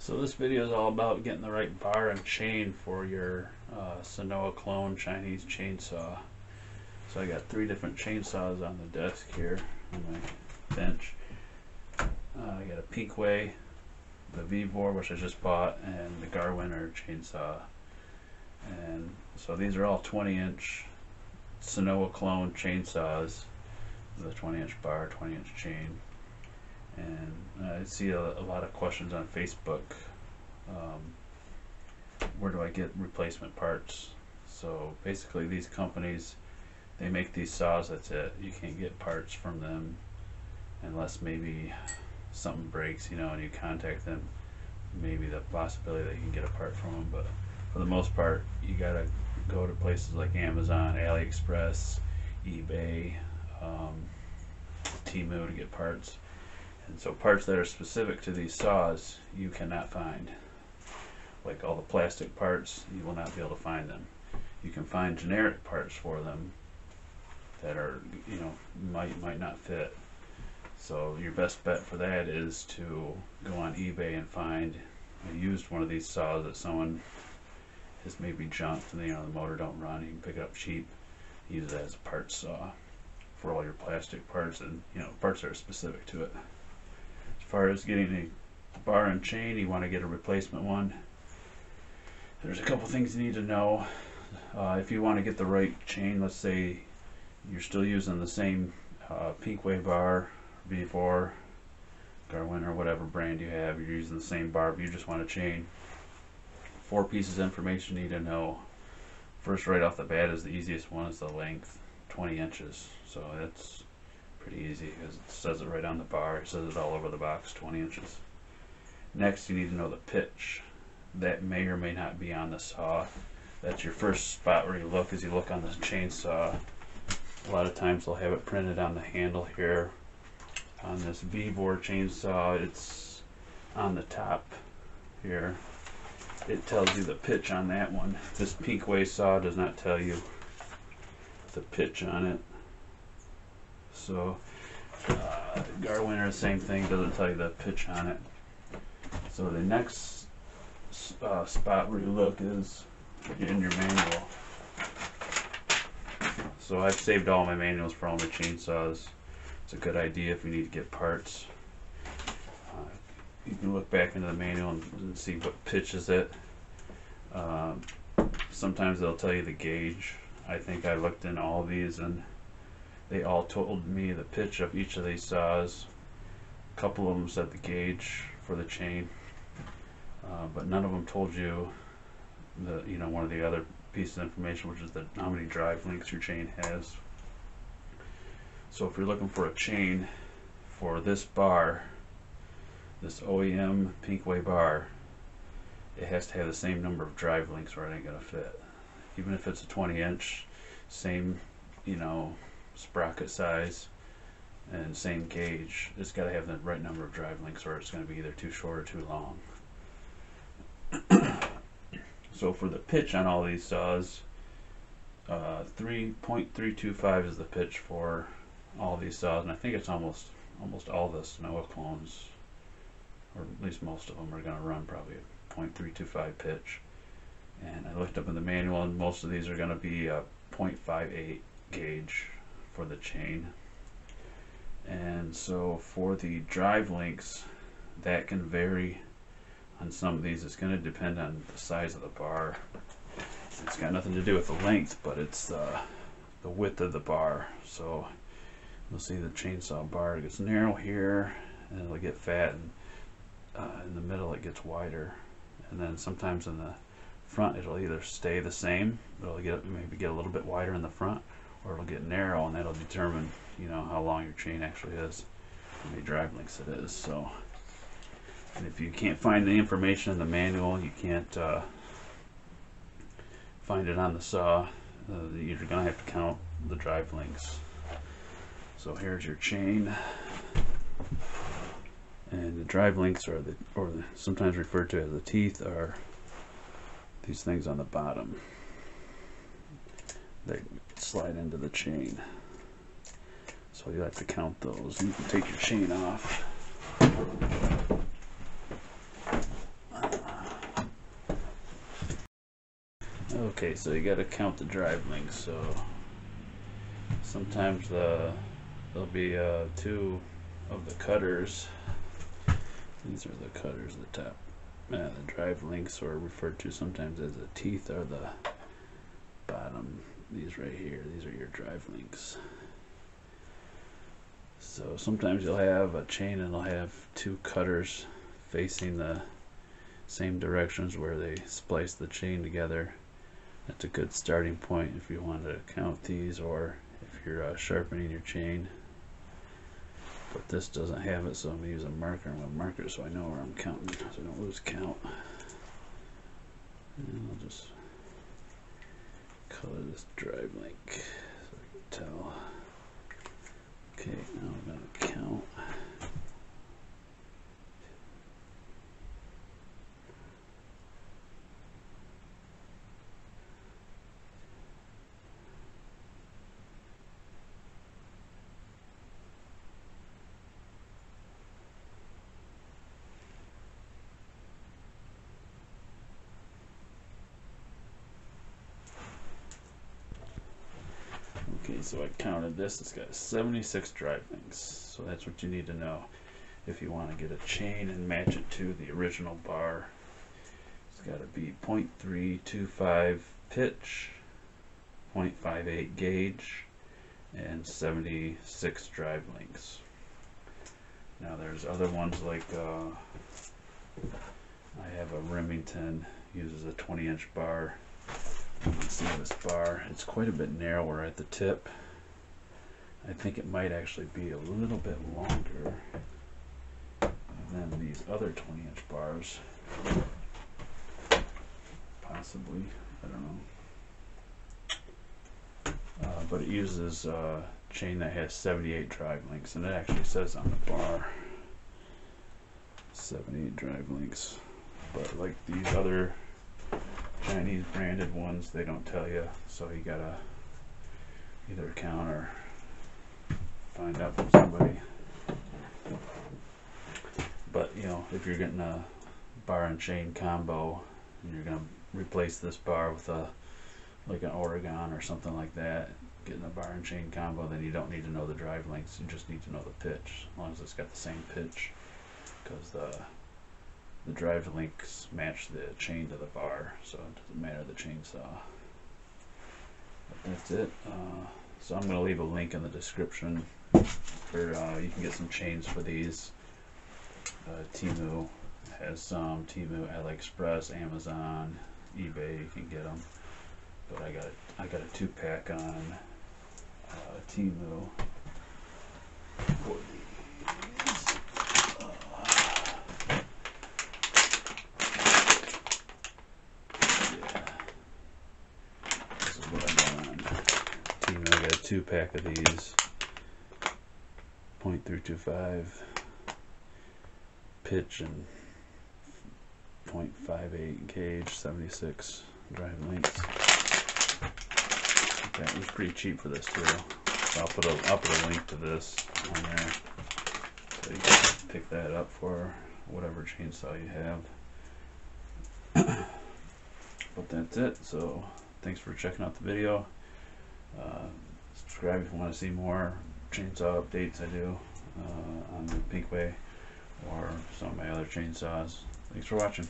So this video is all about getting the right bar and chain for your ZENOAH clone Chinese chainsaw. So I got 3 different chainsaws on the desk here on my bench. I got a Pinkway, the Vevor, which I just bought, and the Garwinner chainsaw. And so these are all 20-inch ZENOAH clone chainsaws with a 20-inch bar, 20-inch chain. And I see a lot of questions on Facebook. Where do I get replacement parts? So basically these companies, they make these saws, that's it. You can't get parts from them unless maybe something breaks, you know, and you contact them. Maybe the possibility that you can get a part from them, but for the most part you gotta go to places like Amazon, AliExpress, eBay, Temu to get parts. And so parts that are specific to these saws you cannot find. Like all the plastic parts, you will not be able to find them. You can find generic parts for them that are, you know, might not fit. So your best bet for that is to go on eBay and find a used one of these saws that someone has maybe junked and, you know, the motor don't run. You can pick it up cheap, use it as a part saw for all your plastic parts and, you know, parts that are specific to it. As far as getting a bar and chain, you want to get a replacement one. There's a couple things you need to know. If you want to get the right chain, let's say you're still using the same Pinkway bar, Vevor, Garwinner, whatever brand you have, you're using the same bar, but you just want a chain. 4 pieces of information you need to know. First, right off the bat, is the easiest one, is the length, 20 inches. So that's pretty easy because it says it right on the bar. It says it all over the box, 20 inches. Next, you need to know the pitch. That may or may not be on the saw. That's your first spot where you look, as you look on the chainsaw. A lot of times they'll have it printed on the handle here. On this Vevor chainsaw, it's on the top here. It tells you the pitch on that one. This Pinkway saw does not tell you the pitch on it. So Garwinner, same thing, doesn't tell you the pitch on it. So the next spot where you look is in your manual. So I've saved all my manuals for all my chainsaws. It's a good idea if you need to get parts. You can look back into the manual and see what pitch is it. Sometimes they'll tell you the gauge. I think I looked in all of these and they all told me the pitch of each of these saws. A couple of them said the gauge for the chain, but none of them told you the, you know, one of the other pieces of information, which is how many drive links your chain has. So if you're looking for a chain for this bar, this OEM Pinkway bar, it has to have the same number of drive links or it ain't gonna fit. Even if it's a 20-inch, same, you know, sprocket size and same gauge, it's got to have the right number of drive links or it's going to be either too short or too long. So for the pitch on all these saws, 3.325 is the pitch for all these saws, and I think it's almost all the ZENOAH clones, or at least most of them, are going to run probably a 0.325 pitch. And I looked up in the manual and most of these are going to be a 0.58 gauge for the chain. And so for the drive links, that can vary on some of these. It's going to depend on the size of the bar. It's got nothing to do with the length, but it's the width of the bar. So you'll see the chainsaw bar, it gets narrow here and it'll get fat, and in the middle it gets wider, and then sometimes in the front it'll either stay the same, it'll maybe get a little bit wider in the front, or it'll get narrow, and that'll determine, you know, how long your chain actually is, how many drive links it is. So, and if you can't find the information in the manual, you can't find it on the saw, you're gonna have to count the drive links. So here's your chain, and the drive links are sometimes referred to as the teeth, are these things on the bottom. They slide into the chain. So you have to count those. You can take your chain off. Okay, so you got to count the drive links. So sometimes there'll be two of the cutters. These are the cutters, the top. The drive links are referred to sometimes as the teeth, or the bottom. These right here, these are your drive links. So sometimes you'll have a chain and it'll have two cutters facing the same directions where they splice the chain together. That's a good starting point if you want to count these, or if you're sharpening your chain. But this doesn't have it, so I'm going to use a marker. I'm going to mark it so I know where I'm counting, so I don't lose count. And I'll just color this drive link so I can tell. Okay, now I'm going to count. Okay, so I counted this. It's got 76 drive links. So that's what you need to know if you want to get a chain and match it to the original bar. It's got to be 0.325 pitch, 0.58 gauge, and 76 drive links. Now there's other ones like I have a Remington, uses a 20-inch bar. You can see this bar, it's quite a bit narrower at the tip. I think it might actually be a little bit longer than these other 20-inch bars. Possibly, I don't know. But it uses a chain that has 78 drive links, and it actually says on the bar 78 drive links. But like these other Chinese branded ones, they don't tell you, so you gotta either count or find out from somebody. But you know, if you're getting a bar and chain combo and you're gonna replace this bar with a like an Oregon or something like that, getting a bar and chain combo, then you don't need to know the drive lengths, you just need to know the pitch, as long as it's got the same pitch, because the drive links match the chain to the bar, so it doesn't matter the chainsaw. But that's it. So I'm going to leave a link in the description for you can get some chains for these. Temu has some. Temu, AliExpress, Amazon, eBay, you can get them. But I got a 2-pack on Temu for these. I got a 2-pack of these, 0.325 pitch and 0.58 gauge, 76 drive links. Okay, it was pretty cheap for this too. So I'll put a link to this on there, so you can pick that up for whatever chainsaw you have. But that's it. So thanks for checking out the video. Subscribe if you want to see more chainsaw updates I do on the Pinkway or some of my other chainsaws. Thanks for watching.